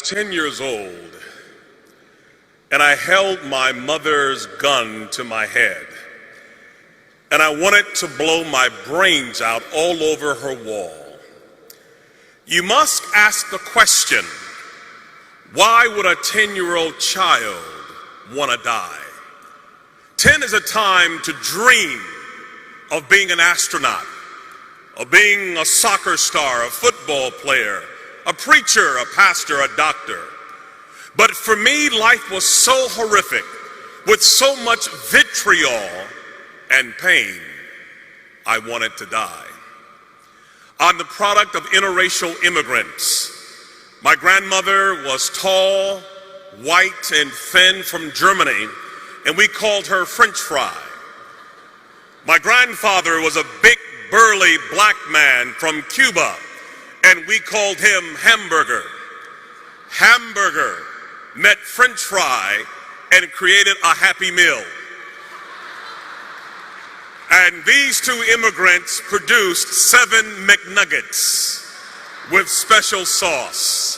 10 years old, and I held my mother's gun to my head, and I wanted to blow my brains out all over her wall. You must ask the question, why would a 10-year-old child want to die? 10 is a time to dream of being an astronaut, of being a soccer star, a football player, a preacher, a pastor, a doctor. But for me, life was so horrific, with so much vitriol and pain, I wanted to die. I'm the product of interracial immigrants. My grandmother was tall, white, and thin from Germany, and we called her French fry. My grandfather was a big, burly black man from Cuba, and we called him Hamburger. Hamburger met French fry and created a Happy Meal. And these two immigrants produced 7 McNuggets with special sauce.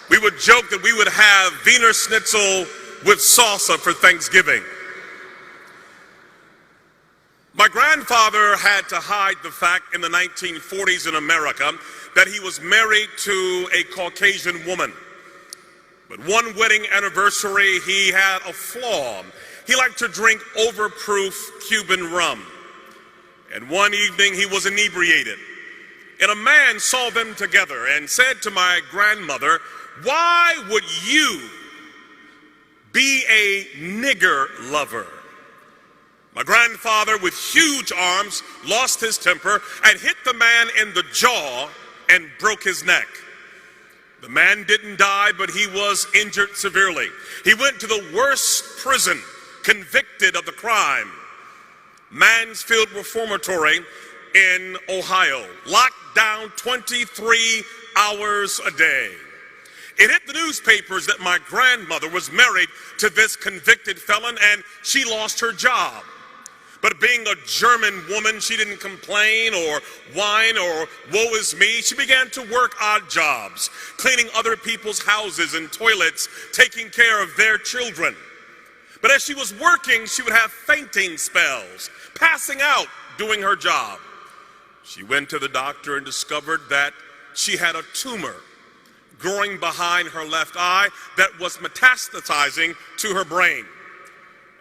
We would joke that we would have Wiener Schnitzel with salsa for Thanksgiving. My grandfather had to hide the fact in the 1940s in America that he was married to a Caucasian woman. But one wedding anniversary, he had a flaw. He liked to drink overproof Cuban rum. And one evening he was inebriated. And a man saw them together and said to my grandmother, "Why would you be a nigger lover?" My grandfather, with huge arms, lost his temper and hit the man in the jaw and broke his neck. The man didn't die, but he was injured severely. He went to the worst prison, convicted of the crime, Mansfield Reformatory in Ohio, locked down 23 hours a day. It hit the newspapers that my grandmother was married to this convicted felon and she lost her job. But being a German woman, she didn't complain or whine or woe is me. She began to work odd jobs, cleaning other people's houses and toilets, taking care of their children. But as she was working, she would have fainting spells, passing out doing her job. She went to the doctor and discovered that she had a tumor growing behind her left eye that was metastasizing to her brain.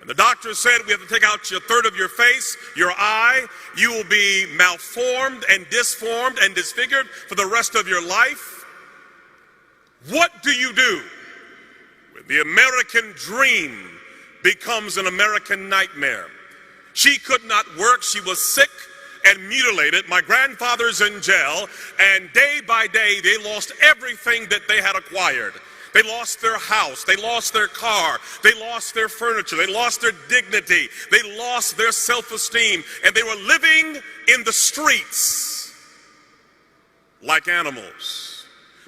And the doctor said, "We have to take out a third of your face, your eye. You will be malformed and disformed and disfigured for the rest of your life." What do you do when the American dream becomes an American nightmare? She could not work. She was sick and mutilated. My grandfather's in jail, and day by day they lost everything that they had acquired. They lost their house, they lost their car, they lost their furniture, they lost their dignity, they lost their self-esteem, and they were living in the streets like animals.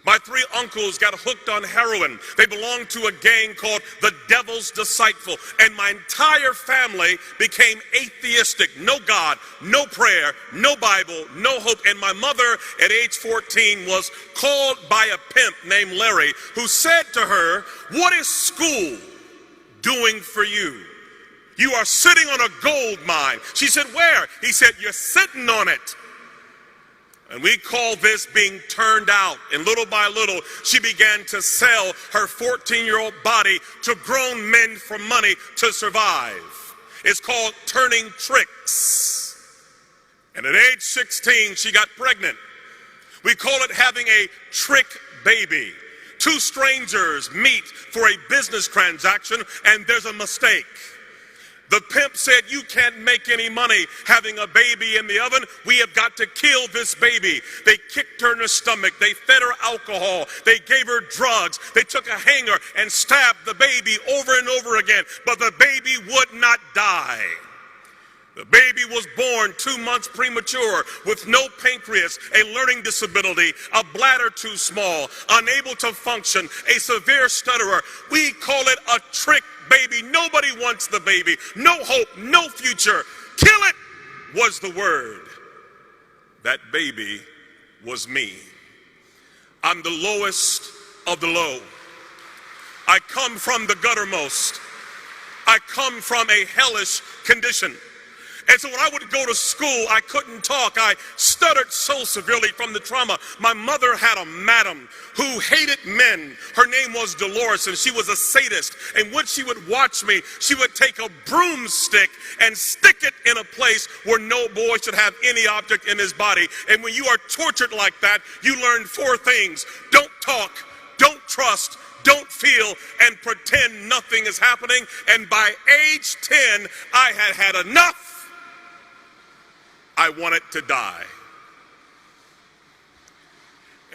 My 3 uncles got hooked on heroin. They belonged to a gang called the Devil's Disciple, and my entire family became atheistic. No God, no prayer, no Bible, no hope. And my mother at age 14 was called by a pimp named Larry, who said to her, "What is school doing for you? You are sitting on a gold mine." She said, "Where?" He said, "You're sitting on it." And we call this being turned out. And little by little, she began to sell her 14-year-old body to grown men for money to survive. It's called turning tricks. And at age 16, she got pregnant. We call it having a trick baby. 2 strangers meet for a business transaction, and there's a mistake. The pimp said, "You can't make any money having a baby in the oven. We have got to kill this baby." They kicked her in the stomach. They fed her alcohol. They gave her drugs. They took a hanger and stabbed the baby over and over again. But the baby would not die. The baby was born 2 months premature with no pancreas, a learning disability, a bladder too small, unable to function, a severe stutterer. We call it a trick baby. Nobody wants the baby. No hope, no future. Kill it was the word. That baby was me. I'm the lowest of the low. I come from the guttermost. I come from a hellish condition. And so when I would go to school, I couldn't talk. I stuttered so severely from the trauma. My mother had a madam who hated men. Her name was Dolores, and she was a sadist. And when she would watch me, she would take a broomstick and stick it in a place where no boy should have any object in his body. And when you are tortured like that, you learn 4 things. Don't talk, don't trust, don't feel, and pretend nothing is happening. And by age 10, I had had enough. I wanted to die.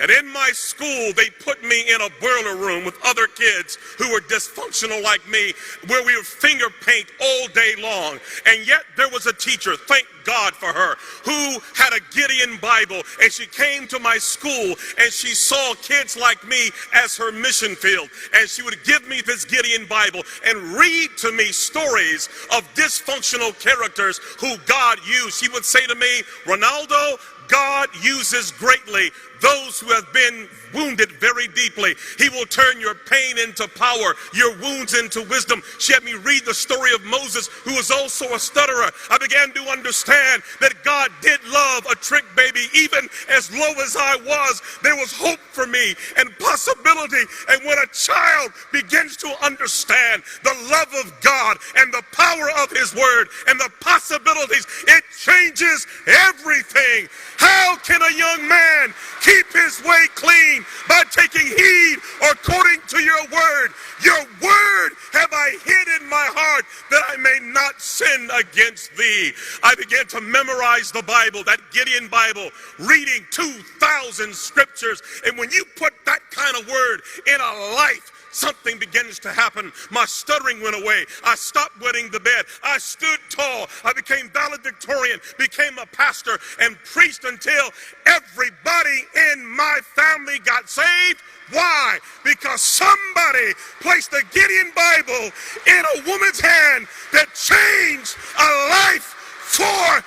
And in my school, they put me in a boiler room with other kids who were dysfunctional like me, where we would finger paint all day long. And yet there was a teacher, thank God for her, who had a Gideon Bible, and she came to my school and she saw kids like me as her mission field. And she would give me this Gideon Bible and read to me stories of dysfunctional characters who God used. She would say to me, Ronaldo, God uses greatly those who have been wounded very deeply. He will turn your pain into power, your wounds into wisdom. She had me read the story of Moses, who was also a stutterer. I began to understand that God did love a trick baby. Even as low as I was, there was hope for me and possibility. And when a child begins to understand the love of God and the power of his word and the possibilities, it changes everything. How can a young man keep his way clean? By taking heed according to your word. Your word have I hid in my heart that I may not sin against thee. I began to memorize the Bible, that Gideon Bible, reading 2,000 scriptures. And when you put that kind of word in a life, something begins to happen. My stuttering went away. I stopped wetting the bed. I stood tall. I became valedictorian, became a pastor, and preached until everybody in my family got saved. Why? Because somebody placed a Gideon Bible in a woman's hand that changed a life forever.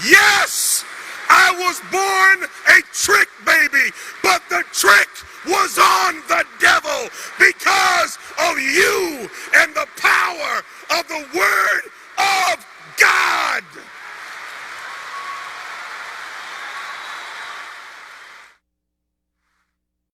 Yes, I was born a trick baby, but the trick was on the devil because of you and the power of the word